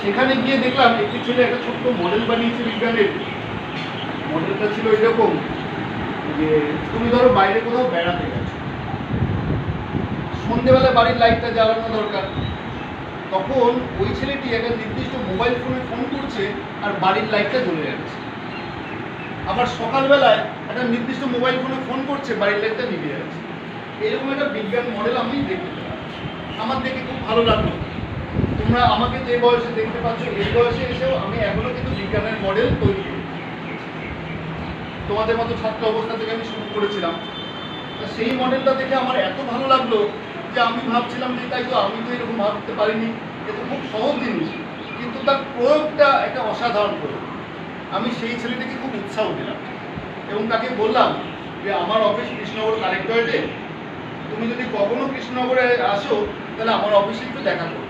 সেখানে গিয়ে দেখলাম একটি ছেলে একটা ছোট্ট মডেল বানিয়েছে বিজ্ঞানের। মডেলটা ছিল এরকম যে তুমি ধরো বাইরে কোথাও বেড়াতে গেছো, সন্ধ্যেবেলা বাড়ির লাইটটা জ্বালানো দরকার, তখন ওই ছেলেটি একটা নির্দিষ্ট মোবাইল ফোনে ফোন করছে আর বাড়ির লাইটটা জ্বলে যাচ্ছে। আবার সকালবেলায় একটা নির্দিষ্ট মোবাইল ফোনে ফোন করছে, বাড়ির লাইটটা নিভে যাচ্ছে। এরকম একটা বিজ্ঞান মডেল আমি দেখতে পেলাম, আমার দেখে খুব ভালো লাগলো। তোমরা আমাকে যে বয়সে দেখতে পাচ্ছ, এই বয়সে এসেও আমি এখনো কিন্তু বিজ্ঞানের মডেল তৈরি করি। তোমাদের মতো ছাত্র অবস্থা থেকে আমি শুরু করেছিলাম। সেই মডেলটা দেখে আমার এত ভালো লাগলো যে আমি ভাবছিলাম যে তাই তো, আমি তো এরকম ভাবতে পারিনি। এটা খুব সহজ জিনিস, কিন্তু তার প্রয়োগটা একটা অসাধারণ প্রয়োগ। আমি সেই ছেলেটাকে খুব উৎসাহ দিলাম এবং তাকে বললাম যে আমার অফিস কৃষ্ণনগর কালেক্টরেটে, তুমি যদি কখনো কৃষ্ণনগরে আসো তাহলে আমার অফিসে একটু দেখা করো।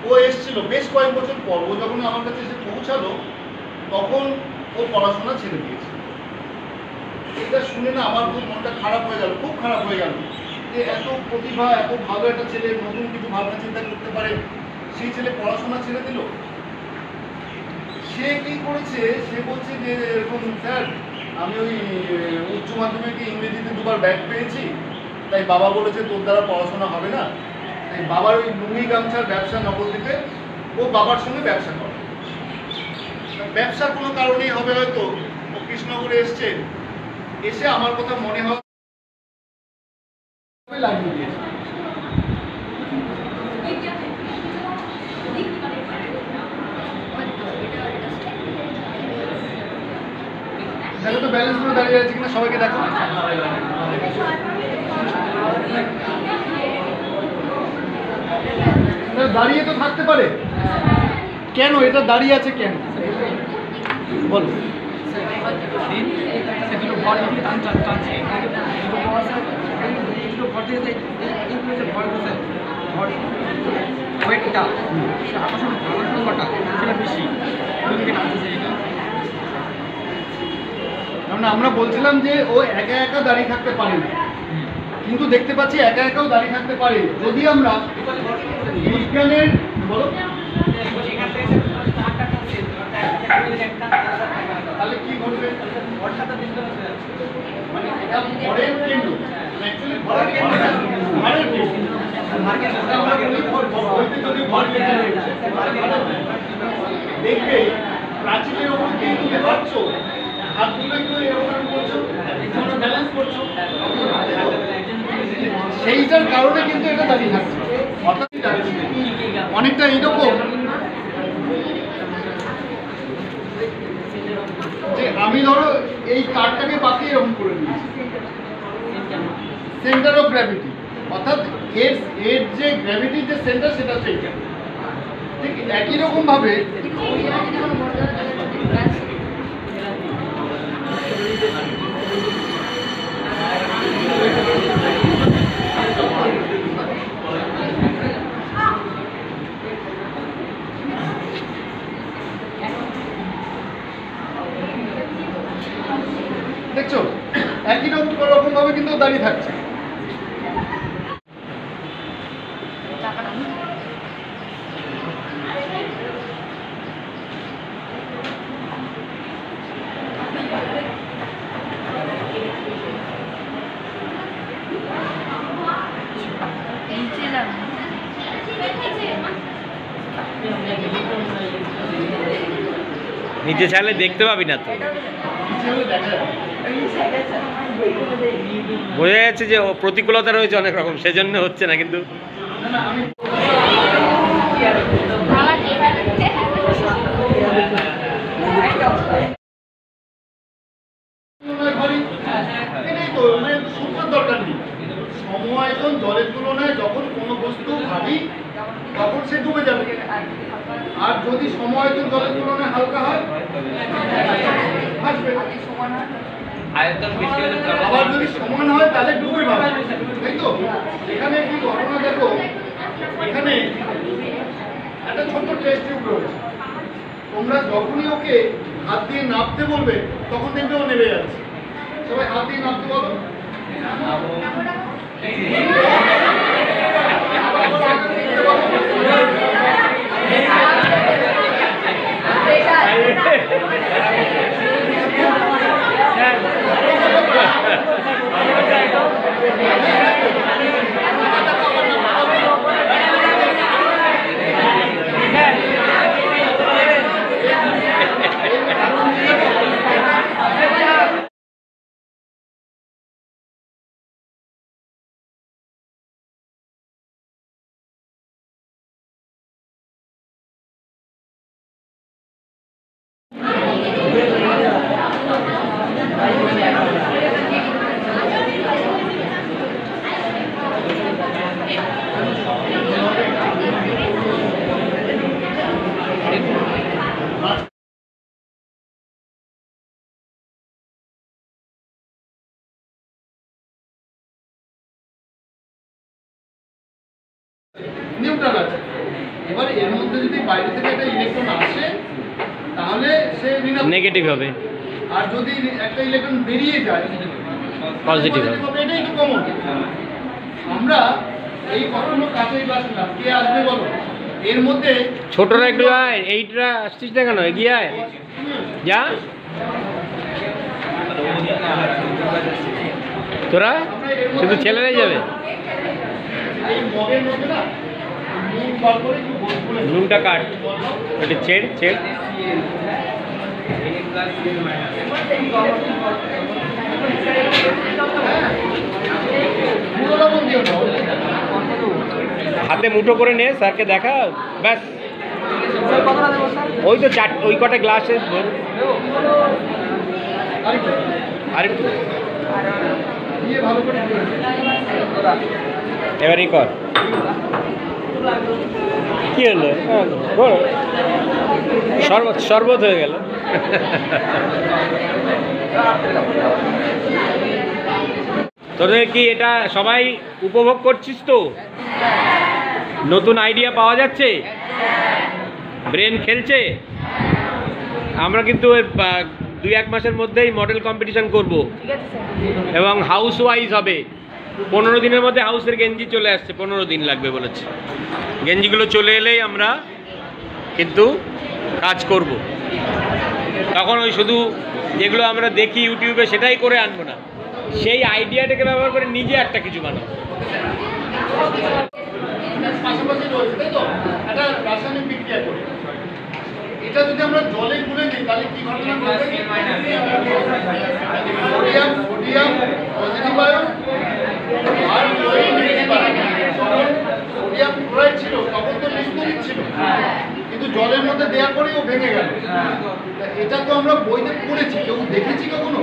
ও এসেছিল বেশ কয়েক বছর পর। ও যখন আমার কাছে এসে পৌঁছালো তখন ও পড়াশোনা ছেড়ে দিয়েছে। এটা শুনে না আমার খুব মনটা খারাপ হয়ে গেল, খুব খারাপ হয়ে গেল যে এত প্রতিভা, এত ভালো একটা ছেলে, নতুন কিছু ভাবনা চিন্তা করতে পারে, সেই ছেলে পড়াশোনা ছেড়ে দিল। সে কি করেছে, সে বলছে যে এরকম স্যার আমি ওই উচ্চ মাধ্যমিকে ইংরেজিতে 2বার ব্যাক পেয়েছি, তাই বাবা বলেছে তোর দ্বারা পড়াশোনা হবে না। তাই বাবার ওই লুঙ্গি গামছার ব্যবসা নবদ্বীপে ও বাবার সঙ্গে ব্যবসা করে। ব্যবসার কোনো কারণেই হবে হয়তো ও কৃষ্ণনগরে এসছে, এসে আমার কথা মনে হয় লাগিয়ে দিয়েছে। দেখো তো ব্যালেন্স করে দাঁড়িয়ে আছে কিনা, সবাইকে দেখো। দাঁড়িয়ে তো থাকতে পারে, কেন এটা দাঁড়িয়ে আছে কেন বল? কারণ আমরা বলছিলাম যে ও একা একা দাঁড়িয়ে থাকতে পারে না, কিন্তু দেখতে পাচ্ছি একা একাও দাঁড়িয়ে থাকতে পারে যদি আমরা বিজ্ঞানের বলো। তাহলে কি ঘটবে? মানে এটা ভরের কেন্দ্র, অ্যাকচুয়ালি ভরের কেন্দ্র না, ভরের কেন্দ্র। দেখবে প্রাচীরের ওপর দিয়ে তুমি হাঁটছো, হাতগুলো একটু এরকম করছো, একটু ব্যালেন্স করছো, সেইটার কারণে কিন্তু এটা দাঁড়িয়ে থাকছে। অর্থাৎ অনেকটা এইরকম যে আমি ধরো এই কার্ডটাকে বাঁকিয়ে এরকম করে নিয়েছি, সেন্টার অফ গ্র্যাভিটি, অর্থাৎ এর যে গ্র্যাভিটির যে সেন্টার সেটা হচ্ছে এইটা। ঠিক একই রকম ভাবে দেখছো একই রকম ভাবে কিন্তু দাঁড়িয়ে থাকছে। নিচে চাইলে দেখতে পাবি না তো, বোঝা যাচ্ছে যে প্রতিকূলতা রয়েছে অনেক রকম, সেজন্য হচ্ছে না। কিন্তু দরকার নেই, সমায়তন জলের তুলনায় যখন কোনো বস্তু ভারী তখন সে ডুবে যাবে, আর যদি সমায়তন জলের তুলনায় হালকা হয় ভাসবে। আবার যদি সমান হয় তাহলে ডুবে যাবে, তাই তো? এখানে কি ঘটনা দেখো, এখানে একটা ছোট্ট টেস্ট টিউব রয়েছে, তোমরা যখনই ওকে হাত দিয়ে নাপতে বলবে তখন দেখবে ও নেমে যাচ্ছে। সবাই হাত দিয়ে নাপতে বলো। আবার নিউট্রাল আছে। এবার এর মধ্যে যদি বাইরে থেকে একটা ইলেকট্রন আসে তাহলে সে নেগেটিভ হবে, আর যদি একটা ইলেকট্রন বেরিয়ে যায় পজিটিভ হবে। এটাই তো কমন। আমরা এই কতগুলো কাঁচের গ্লাস নিলাম, কে আসবে বলো? এর মধ্যে ছোটরা একটু আয়, এইটা আসছিস না কেন, এগিয়ে আয়, যা তোরা শুধু ছেলেরাই যাবে। এই মগের মধ্যে না নুন বার করে একটু গোল করে নুনটা কাট, ওটা ছেড় ছেড়। পুরো লবণ দিও না। হাতে মুঠো করে নে, স্যারকে দেখা, ব্যাস। ওই তো ওই কটা গ্লাসে আরেকটু দিয়ে ভালো করে এবারই কর। কি হলো? শরবত শরবত হয়ে গেল। তোদের কি এটা সবাই উপভোগ করছিস তো? নতুন আইডিয়া পাওয়া যাচ্ছে, ব্রেন খেলছে। আমরা কিন্তু 2-1 মাসের মধ্যেই মডেল কম্পিটিশন করব এবং হাউস ওয়াইজ হবে। 15 দিনের মধ্যে হাউসের গেঞ্জি চলে আসছে, 15 দিন লাগবে বলেছে। গেঞ্জিগুলো চলে এলেই আমরা কিন্তু কাজ করব। তখন ওই শুধু যেগুলো আমরা দেখি ইউটিউবে সেটাই করে আনবো না, সেই আইডিয়াটাকে ব্যবহার করে নিজে একটা কিছু বানাবো। পাশাপাশি রয়েছে, তাই তো? একটা রাসায়নিক বিক্রিয়া করে এটা যদি আমরা জলে গুলে দিই তাহলে কি ঘটনা ঘটবে? সোডিয়াম পজিটিভ আয়ন আর সোডিয়াম ক্লোরাইড ছিল, তখন তো নিস্তুরিত ছিল, কিন্তু জলের মধ্যে দেওয়ার পরেই ও ভেঙে গেল। এটা তো আমরা বইতে পড়েছি, কেউ দেখেছি কখনো?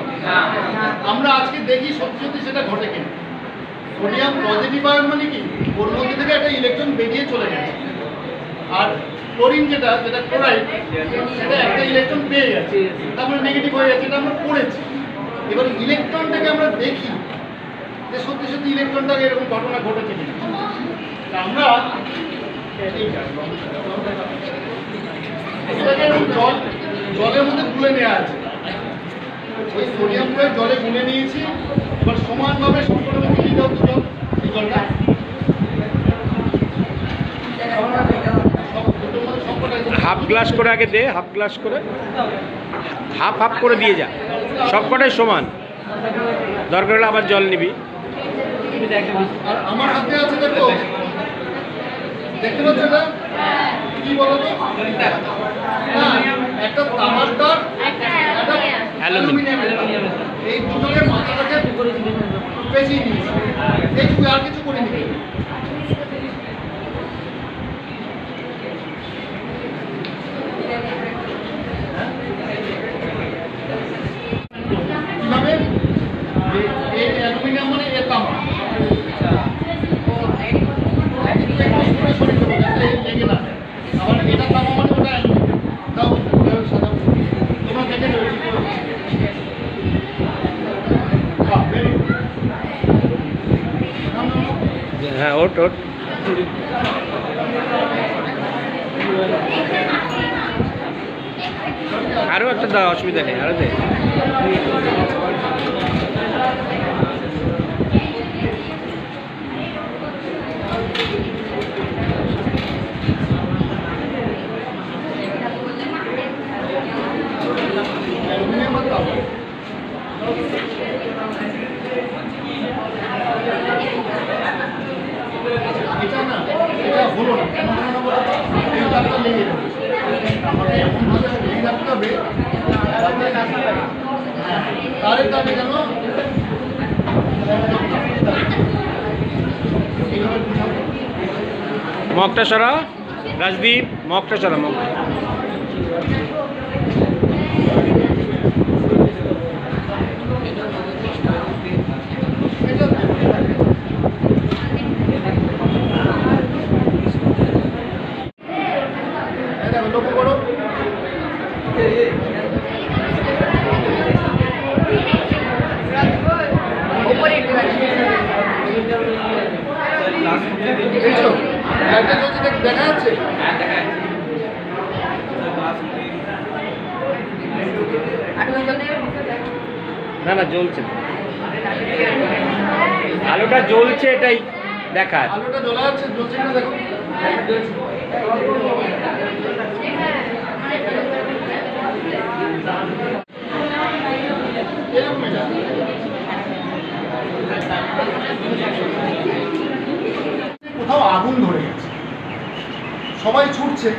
আমরা আজকে দেখি সত্যি সত্যি সেটা ঘটে কিনা। সোডিয়াম পজিটিভ আয়ন মানে কি, ওর মধ্যে থেকে একটা ইলেকট্রন বেরিয়ে চলে গেছে, আর ক্লোরিন যেটা ক্লোরাইড, সেটা একটা ইলেকট্রন পেয়ে গেছে, তারপরে নেগেটিভ হয়ে গেছে। এটা আমরা পড়েছি। এবার ইলেকট্রনটাকে আমরা দেখি যে সত্যি সত্যি ইলেকট্রনটাকে এরকম ঘটনা ঘটেছে কিনা। আমরা জলের মধ্যে গুলে নেওয়া আছে, ওই সোডিয়াম ক্লোরাইড জলে গুলে নিয়েছি। এবার সমানভাবে সম্পূর্ণ মিলিয়ে দাও তো জল, এই জলটা হাফ গ্লাস করে আগে দে, হাফ গ্লাস করে, হাফ হাফ করে দিয়ে যা, সবকটাই সমান। দরকার হলে আবার জল নিবি। আর আমার হাতে আছে, দেখো, দেখতে পাচ্ছ না? কি বলো তো? একটা তামার তার, একটা অ্যালুমিনিয়ামের তার। এই দুটোকে মাথাটাকে পেঁচিয়ে নিয়েছি, দেখবি আর কিছু করিনি। কিভাবে? এই অ্যালুমিনিয়াম মানে এ তামা, লেগে না। আবার এটা তামা মানে ওটা অ্যালুমিনিয়াম। দাও সাদা, তোমরা দেখে নেবে কি করে। হ্যাঁ, ওট ওট। আরও একটা দাও, অসুবিধা নেই, আরও দে। এটা না, এটা হলো না, কেন হলো না বলো তো? এই তারটা লেগে যাবে, আমাকে এমনভাবে লেগে রাখতে হবে তারে তারে যেন মগটা সরা, রাজদীপ, মগটা সরা, মগ। লক্ষ্য করো, একটা যাচ্ছে, দেখা যাচ্ছে? না না, জ্বলছে, আলোটা জ্বলছে, এটাই দেখা। আলোটা জ্বলা যাচ্ছে, জ্বলছে কিনা দেখো। এরকম এটা কোথাও আগুন ধরে গেছে, সবাই ছুটছে,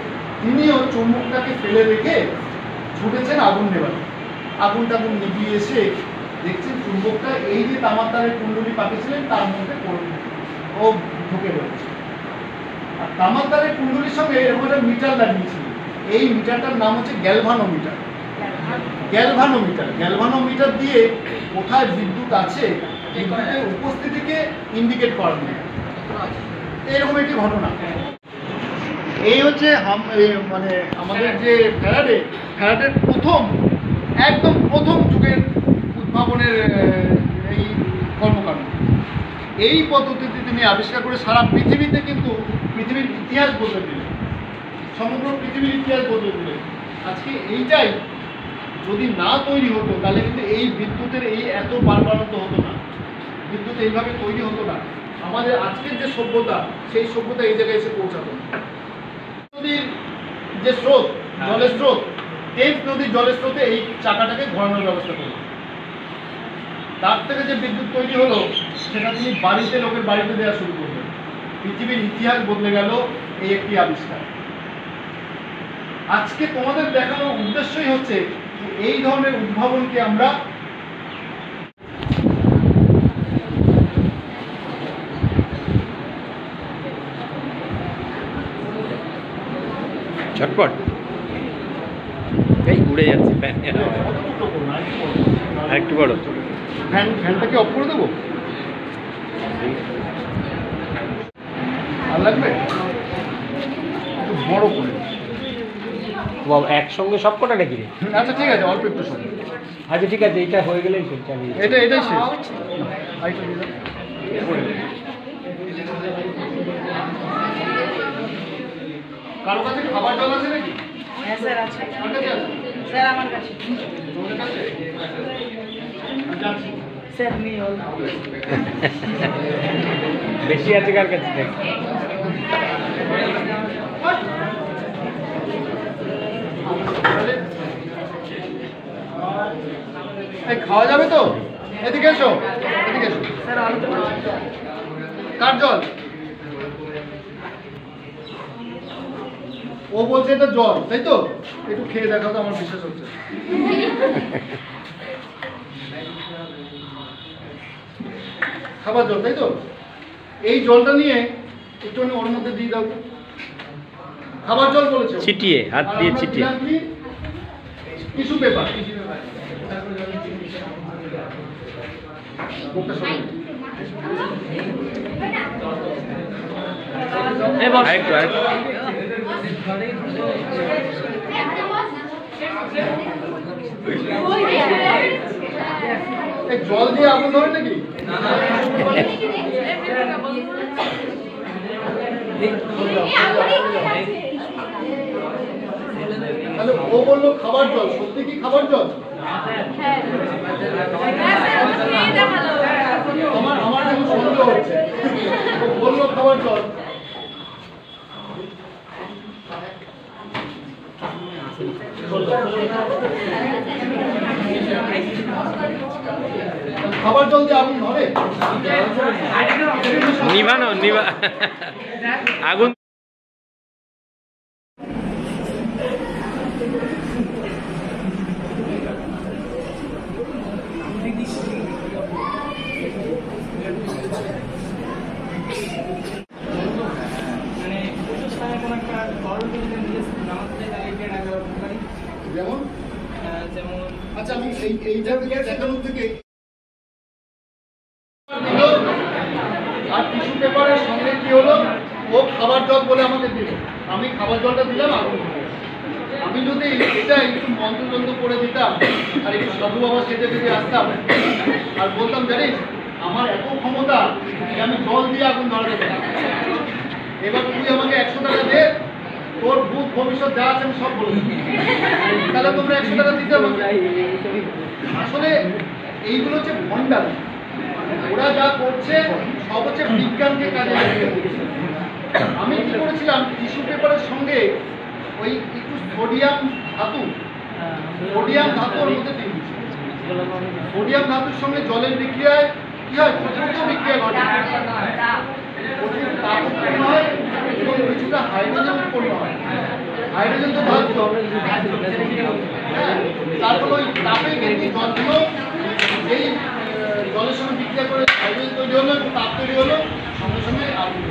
তিনিও চুম্বকটাকে ফেলে রেখে ছুটেছেন আগুন নেভাতে। আগুন টাগুন নিভিয়ে এসে দেখছেন চুম্বকটা এই যে তামার তারের কুণ্ডলী পাঠিয়েছিলেন তার মধ্যে ও ঢুকে রয়েছে। আর তামার তারের কুণ্ডলীর সঙ্গে এরকম একটা মিটার লাগিয়েছিল, এই মিটারটার নাম হচ্ছে গ্যালভানোমিটার। গ্যালভানোমিটার দিয়ে কোথায় বিদ্যুৎ আছে বিদ্যুতের উপস্থিতিকে ইন্ডিকেট করা যায়। এরকম একটি ঘটনা। এই হচ্ছে মানে আমাদের যে ফ্যারাডের একদম প্রথম যুগের উদ্ভাবনের এই কর্মকাণ্ড। এই পদ্ধতিতে তিনি আবিষ্কার করে সারা পৃথিবীতে কিন্তু পৃথিবীর ইতিহাস বদলে দিলেন, সমগ্র পৃথিবীর ইতিহাস বদলে দিলেন। আজকে এইটাই যদি না তৈরি হতো তাহলে কিন্তু এই বিদ্যুতের এই এত বাড়বাড়ন্ত হতো না, বিদ্যুৎ এইভাবে তৈরি হতো না। আমাদের আজকের যে সভ্যতা, সেই সভ্যতা এই জায়গায় এসে পৌঁছাতো না। নদীর যে স্রোত, জলের স্রোত, টেমস নদীর জলের স্রোতে এই চাকাটাকে ঘোরানোর ব্যবস্থা করল। তার থেকে যে বিদ্যুৎ তৈরি হলো সেটা তিনি লোকের বাড়িতে দেওয়া শুরু করলেন। পৃথিবীর ইতিহাস বদলে গেল এই একটি আবিষ্কার। আজকে তোমাদের দেখানোর উদ্দেশ্যই হচ্ছে এই ধরনের উদ্ভাবনকে আমরা ঝটপট এই উড়ে যাচ্ছে ফ্যান, একটু বড় ফ্যানটাকে অফ করে দেবো, আর লাগবে একটু বড় করে। একসঙ্গে সব কটা নাকি রে? আচ্ছা ঠিক আছে, অল্প একটু সময়। আচ্ছা ঠিক আছে, এইটা হয়ে গেলেই এটাই শেষ। কারো কাছে খাবার জল আছে নাকি? হ্যাঁ স্যার আছে। কার কাছে আছে? স্যার আমার কাছে। তোমাদের কাছে? যাচ্ছি। স্যার নিয়ে হল। বেশি আছে কার কাছে? খাওয়া যাবে তো? এদিকে এসো, এদিকে এসো। স্যার অল্প। কার জল? ও বলছে এটা জল, তাই তো? একটু খেয়ে দেখাও তো, আমার বিশ্বাস হচ্ছে। খাবার জল, তাই তো? এই জলটা নিয়ে একটু ওর মধ্যে দিয়ে দাও। খাবার জল বলেছে, ছিটিয়ে, হাত দিয়ে ছিটিয়ে। Tissue paper. জল দিয়ে আগুন ধরে নাকি? তাহলে ও বললো খাবার জল, সত্যি কি খাবার জল? আমার যেমন সন্দেহ হচ্ছে, ও বললো খাবার জল। খাবার জল দিয়ে আগুন ধরে? নিভানো আগুন। যেমন আচ্ছা, আমি এইটা দেখানোর থেকে আর টিস্যু পেপারের সঙ্গে কি হলো, ও খাবার জল বলে আমাকে দিল, আমি খাবার জলটা দিলাম আগুন। আমি যদি এটা একটু মন্ত্রযন্ত্র করে দিতাম আর একটু সাধু বাবা সেজে আসতাম আর বলতাম, জানিস আমার এত ক্ষমতা যে আমি জল দিয়ে আগুন ধরাতে পারি, এবার তুই আমাকে 100 টাকা দে, তোর ভূত ভবিষ্যৎ যা আছে আমি সব বলে দেবো। তাহলে তোমরা 100 টাকা দিতে হবে। আসলে এইগুলো হচ্ছে ভণ্ডামি। ওরা যা করছে সব হচ্ছে বিজ্ঞানকে কাজে লাগিয়ে। আমি কি করেছিলাম, টিস্যু পেপারের সঙ্গে ওই একটু সোডিয়াম ধাতু ওর মধ্যে দিয়ে দিচ্ছি। সোডিয়াম ধাতুর সঙ্গে জলের বিক্রিয়ায় কি হয়, দ্রুত বিক্রিয়া ঘটে, প্রচুর তাপ উৎপন্ন হয় এবং কিছুটা হাইড্রোজেন উৎপন্ন হয়। হাইড্রোজেন তো ধাতু, হ্যাঁ, তারপর ওই তাপে কিন্তু জলগুলো এই জলের সঙ্গে বিক্রিয়া করে হাইড্রোজেন তৈরি হলো, তাপ তৈরি হলো, সঙ্গে সঙ্গে আগুন।